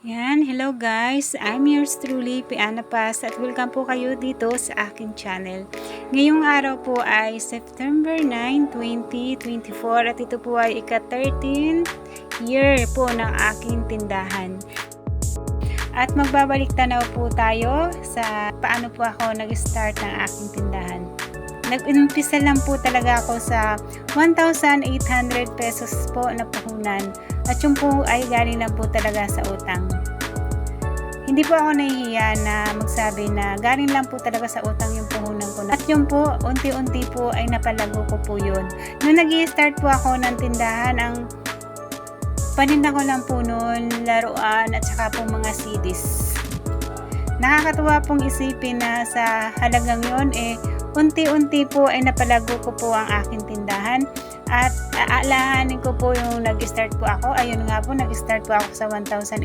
Yan, hello guys, I'm yours truly, Piana Paz, at welcome po kayo dito sa aking channel. Ngayong araw po ay September 9, 2024 at ito po ay ika-13th year po ng aking tindahan. At magbabalik tanaw po tayo sa paano po ako nag-start ng aking tindahan. Nag-umpisa lang po talaga ako sa 1,800 pesos po na puhunan. At yung po ay galing lang po talaga sa utang. Hindi po ako nahihiya na magsabi na galing lang po talaga sa utang yung puhunan ko. At yung po, unti-unti po ay napalago ko po yun. Nung nag-i-start po ako ng tindahan, ang paninda ko lang po noon, laruan at saka po mga CDs. Nakakatuwa pong isipin na sa halagang yun, unti-unti po ay napalago ko po ang aking tindahan. At aalahanin ko po yung nag-start po ako. Ayun nga po, nag-start po ako sa 1,800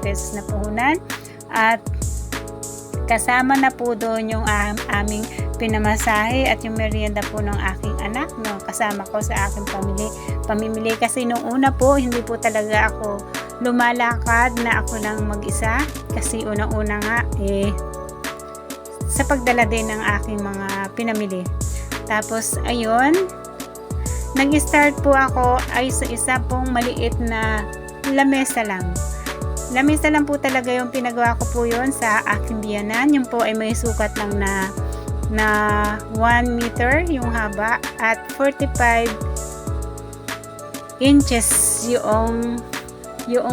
pesos na puhunan. At kasama na po doon yung aming pinamasahe at yung merienda po ng aking anak. No? Kasama ko sa aking pamimili. Kasi nung una po, hindi po talaga ako lumalakad na ako lang mag-isa. Kasi unang-una nga, sa pagdala din ng aking mga pinamili. Tapos, ayun, nag-start po ako ay sa isa pong maliit na lamesa lang. Lamesa lang po talaga yung pinagawa ko po yun sa aking biyanan. Yung po ay may sukat lang na 1 meter yung haba at 45 inches yung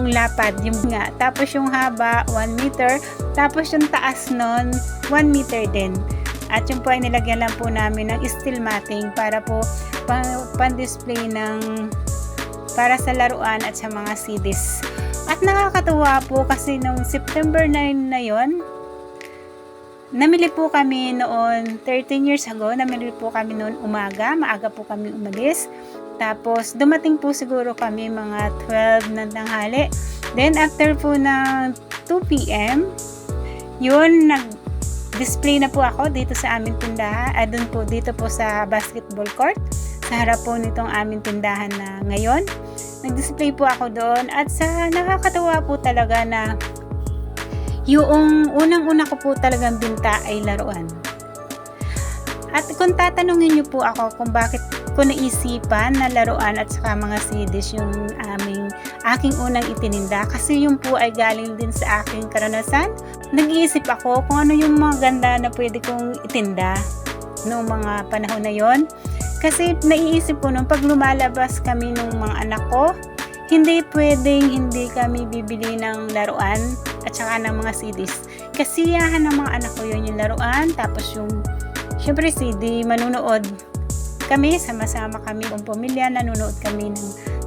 lapad. Yung nga. Tapos yung haba 1 meter. Tapos yung taas nun 1 meter din. At yung po ay nilagyan lang po namin ng steel matting para po pan-display para sa laruan at sa mga CDs. At nakakatuwa po kasi nung September 9 na yon, namili po kami noon 13 years ago, namili po kami noon umaga, maaga po kami umalis. Tapos dumating po siguro kami mga 12 ng tanghali. Then after po ng 2 PM, yun display na po ako dito sa aming tindahan, doon po dito po sa basketball court, sa harap po nitong aming tindahan na ngayon. Nag-display po ako doon at sa nakakatawa po talaga na yung unang-una ko po talagang binta ay laruan. At kung tatanungin niyo po ako kung bakit ko naisipan na laruan at saka mga CDs yung aking unang itininda, kasi yung po ay galing din sa aking karanasan. Nag-iisip ako kung ano yung mga ganda na pwede kong itinda noong mga panahon na yon. Kasi naiisip ko nung pag lumalabas kami ng mga anak ko, hindi pwedeng hindi kami bibili ng laruan at saka ng mga CDs. Kasiyahan ng mga anak ko yun yung laruan, tapos yung syempre CD, manunood kami, sama-sama kami kung pamilya, nanonood kami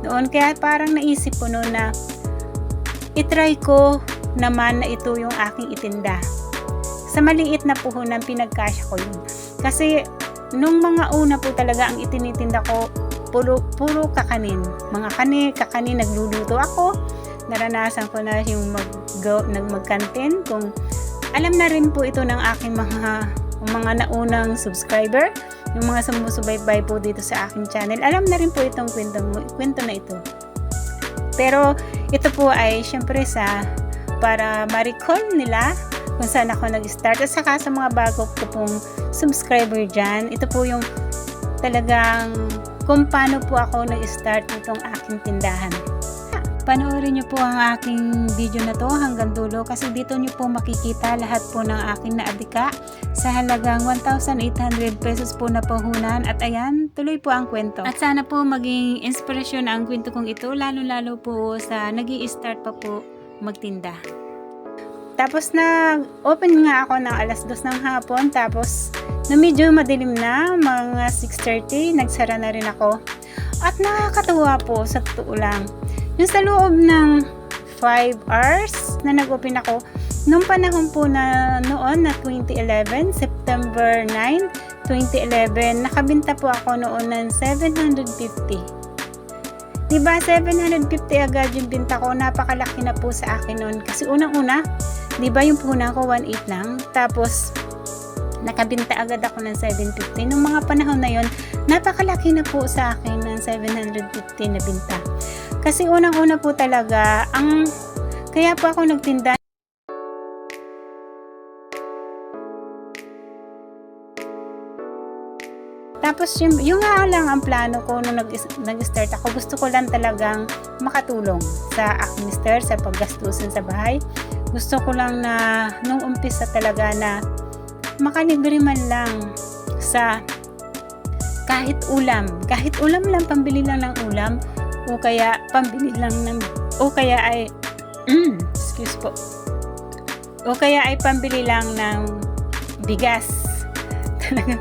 noon. Kaya parang naisip ko noon na itry ko naman na ito yung aking itinda. Sa maliit na puhunan, pinagkasya ko yun. Kasi nung mga una po talaga ang itinitinda ko, puro kakanin. Mga kakanin, nagluluto ako. Naranasan ko na yung magkantin. Kung alam na rin po ito ng aking mga naunang subscriber, yung mga sumusubaybay po dito sa aking channel, alam na rin po itong kwento na ito. Pero ito po ay syempre para ma-recall nila kung saan ako nag-start at saka sa mga bago ko pong subscriber dyan, ito po yung talagang kung paano po ako nag-start nitong aking tindahan. Panoorin nyo po ang aking video na to hanggang dulo kasi dito nyo po makikita lahat po ng aking naadika sa halagang 1,800 pesos po na puhunan. At ayan, tuloy po ang kwento. At sana po maging inspirasyon ang kwento kong ito, lalo-lalo po sa nag-i-start pa po magtinda. Tapos open nga ako ng alas 2 ng hapon, tapos na medyo madilim na, mga 6:30, nagsara na rin ako. At nakakatuwa po sa totoo lang. Yung sa loob ng 5 hours na nag-open ako, nung panahon po na noon na 2011, September 9, 2011, nakabinta po ako noon ng 750. Diba, 750 agad yung binta ko, napakalaki na po sa akin noon. Kasi unang-una, diba yung puhunan ko 1.8 lang, tapos nakabinta agad ako ng 750. Nung mga panahon na yon, napakalaki na po sa akin ng 750 na binta. Kasi unang-una po talaga, ang Kaya po ako nagtinda. Tapos yung nga lang ang plano ko nung nag-start ako, gusto ko lang talagang makatulong sa aking mister sa paggastusin sa bahay. Gusto ko lang na nung umpisa talaga na makalibre man lang sa kahit ulam lang, pambili lang ng ulam o kaya pambili lang ng excuse po. O kaya ay pambili lang ng bigas. Talaga,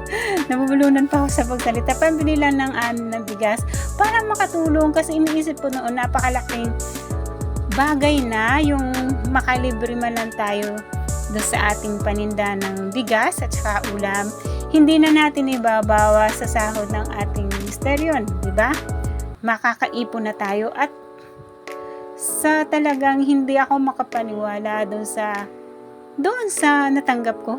nabubulunan pa ako sa pagsalita. Pambili lang ng bigas para makatulong kasi iniisip ko noon napakalaking bagay na yung makalibre man lang tayo doon sa ating paninda ng bigas at saka ulam. Hindi na natin ibabawa sa sahod ng ating mister yun, di ba? Makakaipon na tayo at sa talagang hindi ako makapaniwala doon sa natanggap ko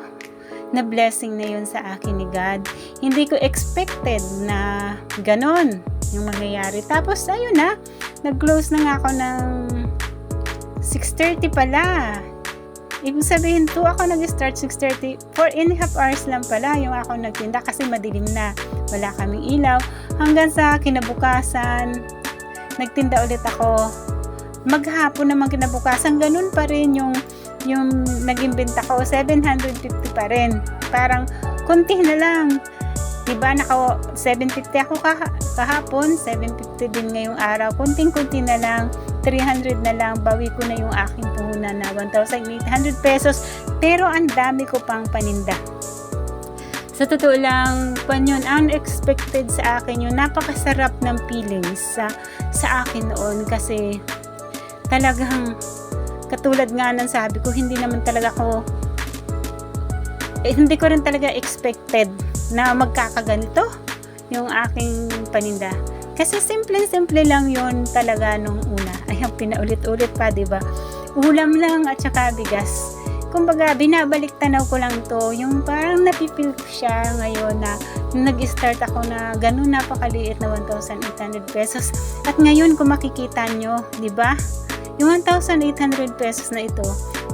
na blessing na yun sa akin ni God. Hindi ko expected na ganon yung mangyayari. Tapos ayun na, nag-close na nga ako ng 6:30 pala. Ibig sabihin, ako nag-start 6:30. 4.5 hours lang pala yung ako nagtinda kasi madilim na. Wala kaming ilaw. Hanggang sa kinabukasan, nagtinda ulit ako. Maghapon naman kinabukasan, ganun pa rin yung naging benta ko, 750 pa rin. Parang konti na lang. Diba, 750 ako kahapon, 750 din ngayong araw. Konting-konti na lang, 300 na lang, bawi ko na yung aking puhunan na 1,800 pesos. Pero ang dami ko pang paninda. Sa totoo lang, yun, unexpected sa akin yun. Napakasarap ng feelings sa akin noon kasi talagang katulad nga ng sabi ko, hindi ko rin talaga expected na magkakaganito yung aking paninda. Kasi simple lang yun talaga nung una. Ayun, pinaulit-ulit pa, diba? Ulam lang at saka bigas. Kumbaga, binabalik tanaw ko lang to. Yung parang napipil ko siya ngayon na nag-start ako na ganun napakaliit na 1,800 pesos. At ngayon, kung makikita nyo, diba? Yung 1,800 pesos na ito,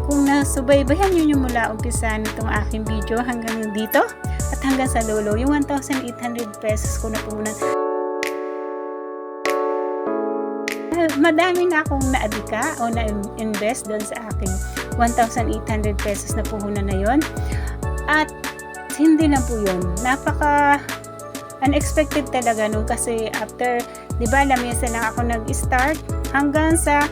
kung nasubaybayan nyo yung mula umpisa nitong aking video hanggang dito at hanggang sa lolo, yung 1,800 pesos ko na puhunan. Madami na akong naadika o na-invest doon sa aking 1,800 pesos na puhunan na yon. At hindi lang po yun. Napaka unexpected talaga nung kasi after, di ba, lamesa lang ako nag-start hanggang sa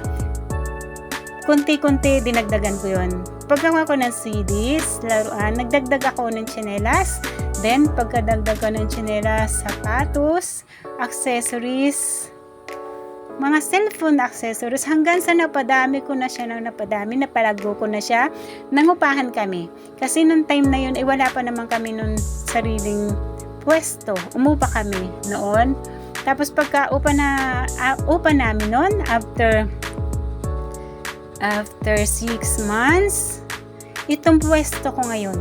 kunti-kunti dinagdagan ko yun. Pagkawa ko ng CDs, laruan, nagdagdag ako ng tsinelas. Then, pagkadagdag ko ng tsinelas, sapatos, accessories, mga cellphone accessories, hanggang sa napadami ko na siya napalago ko na siya, nangupahan kami. Kasi nung time na yun, wala pa naman kami nung sariling pwesto. Umupa kami noon. Tapos pagka upa namin noon, after 6 months, itong pwesto ko ngayon,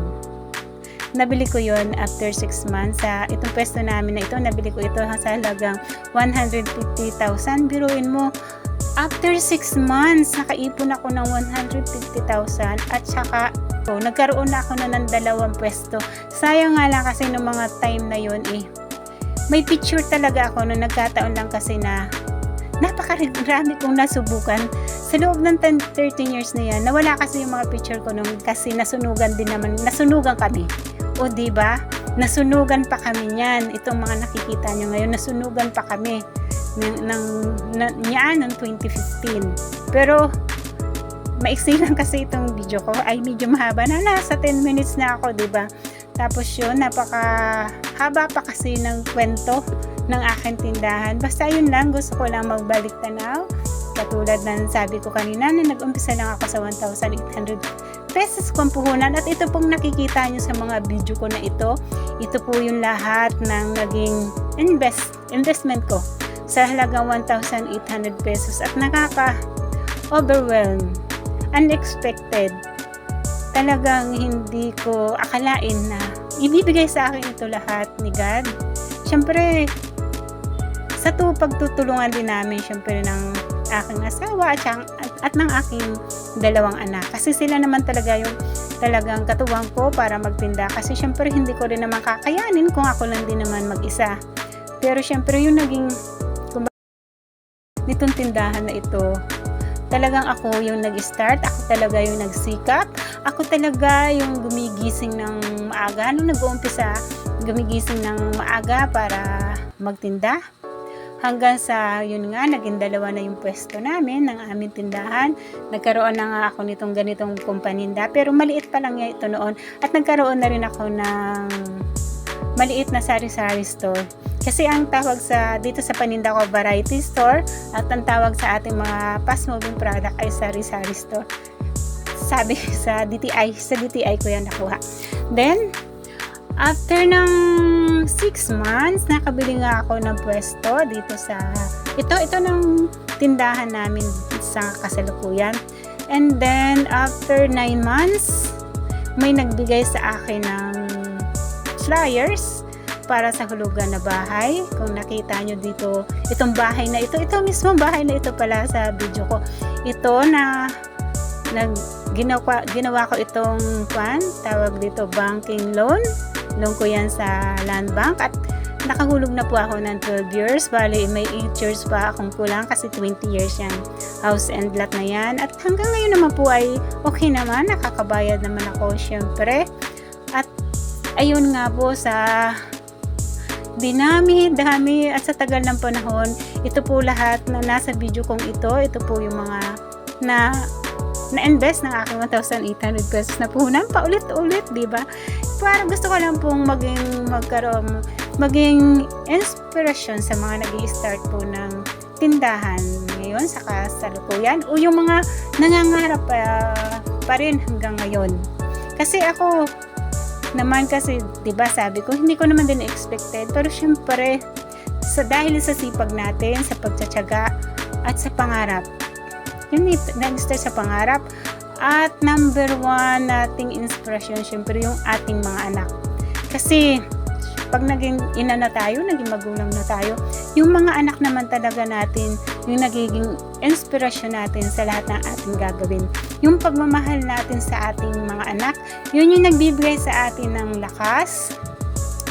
nabili ko yon after 6 months. Itong pwesto namin na ito, nabili ko ito sa halagang 150,000. Biruin mo, after 6 months, nakaipon ako ng 150,000 at saka nagkaroon na ako ng dalawang pwesto. Sayang nga lang kasi noong mga time na yon may picture talaga ako nung nagkataon lang kasi na napakarami kong nasubukan sa loob ng 13 years na yan. Nawala kasi yung mga picture ko nung kasi nasunugan kami. O diba? Nasunugan pa kami niyan. Itong mga nakikita nyo ngayon, nasunugan pa kami noong 2015. Pero maiksi lang kasi itong video ko. Ay, medyo mahaba na. Nasa 10 minutes na ako, diba? Tapos yun, napakahaba pa kasi ng kwento ng aking tindahan. Basta yun lang, gusto ko lang magbalik tanaw. Katulad ng sabi ko kanina na nag-umpisa lang ako sa 1,800 pesos kong puhunan. At ito pong nakikita nyo sa mga video ko na ito po yung lahat ng naging investment ko sa halagang 1,800 pesos. At nakaka-overwhelm, unexpected. Talagang hindi ko akalain na ibibigay sa akin ito lahat ni God. Siyempre, sa pagtutulungan din namin siyempre ng aking asawa at at ng aking dalawang anak. Kasi sila naman talaga yung talagang katuwang ko para magtinda. Kasi syempre hindi ko rin naman kakayanin kung ako lang din naman mag-isa. Pero syempre yung naging nitong tindahan na ito, talagang ako yung nag-start, ako talaga yung nagsikap, ako talaga yung gumigising ng maaga. Nung nag-uumpisa, gumigising ng maaga para magtinda. Hanggang sa, yun nga, naging dalawa na yung pwesto namin ng aming tindahan. Nagkaroon na nga ako nitong ganitong kumpaninda. Pero maliit pa lang ito noon. At nagkaroon na rin ako ng maliit na sari-sari store. Kasi ang tawag dito sa paninda ko, variety store. At ang tawag sa ating mga fast-moving product ay sari-sari store. Sabi sa DTI ko yan nakuha. Then, after ng 6 months, nakabili nga ako ng pwesto dito sa ito ng tindahan namin sa kasalukuyan. And then after 9 months, may nagbigay sa akin ng flyers para sa hulugan na bahay. Kung nakita nyo dito, itong bahay na ito mismo bahay na ito pala sa video ko. Ito na ginawa ko itong tawag dito banking loan ko yan sa Land Bank at nakahulog na po ako ng 12 years. Bali, may 8 years pa akong kulang kasi 20 years yung house and lot na yan. At hanggang ngayon naman po ay okay naman. Nakakabayad naman ako syempre. At ayun nga po sa dami at sa tagal ng panahon, ito po lahat na nasa video kong ito po yung mga na-invest ng aking 1,800 pesos na puhunan paulit-ulit, di ba? Parang gusto ko lang pong maging inspirasyon sa mga nag-i-start po ng tindahan ngayon sa kasalukuyan o yung mga nangangarap pa rin hanggang ngayon. Kasi ako naman di ba sabi ko, hindi ko naman din expected, pero syempre dahil sa sipag natin, sa pagtsatsaga at sa pangarap, yun nag-start sa pangarap. At number 1 nating inspirasyon, syempre yung ating mga anak. Kasi pag naging ina na tayo, naging magulang na tayo, yung mga anak naman talaga natin, yung nagiging inspirasyon natin sa lahat ng ating gagawin. Yung pagmamahal natin sa ating mga anak, yun yung nagbibigay sa atin ng lakas,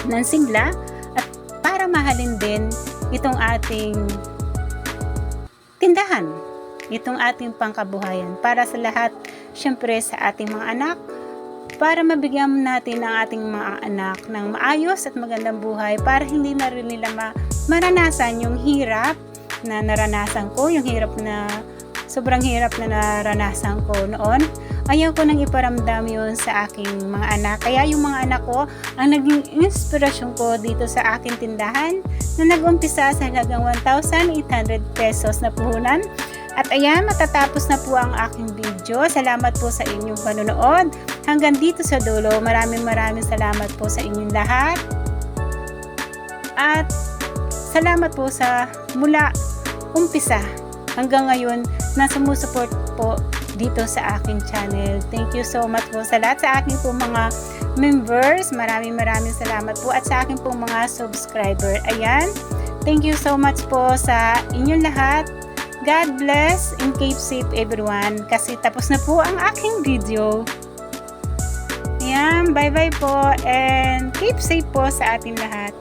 ng sigla, at para mahalin din itong ating tindahan, itong ating pangkabuhayan para sa lahat, syempre sa ating mga anak, para mabigyan natin ang ating mga anak ng maayos at magandang buhay para hindi na rin nila maranasan yung hirap na naranasan ko, yung sobrang hirap na naranasan ko noon. Ayaw ko nang iparamdam yun sa aking mga anak. Kaya yung mga anak ko ang naging inspirasyon ko dito sa aking tindahan na nag-umpisa sa halagang 1,800 pesos na puhunan. At ayan, matatapos na po ang aking video. Salamat po sa inyong panonood. Hanggang dito sa dulo, maraming salamat po sa inyong lahat. At salamat po sa mula umpisa hanggang ngayon na sumusuport po dito sa aking channel. Thank you so much po sa lahat, sa aking po mga members. Maraming salamat po at sa aking po mga subscriber. Ayan, thank you so much po sa inyong lahat. God bless and keep safe everyone. Kasi tapos na po ang aking video. Ayan, bye-bye po and keep safe po sa ating lahat.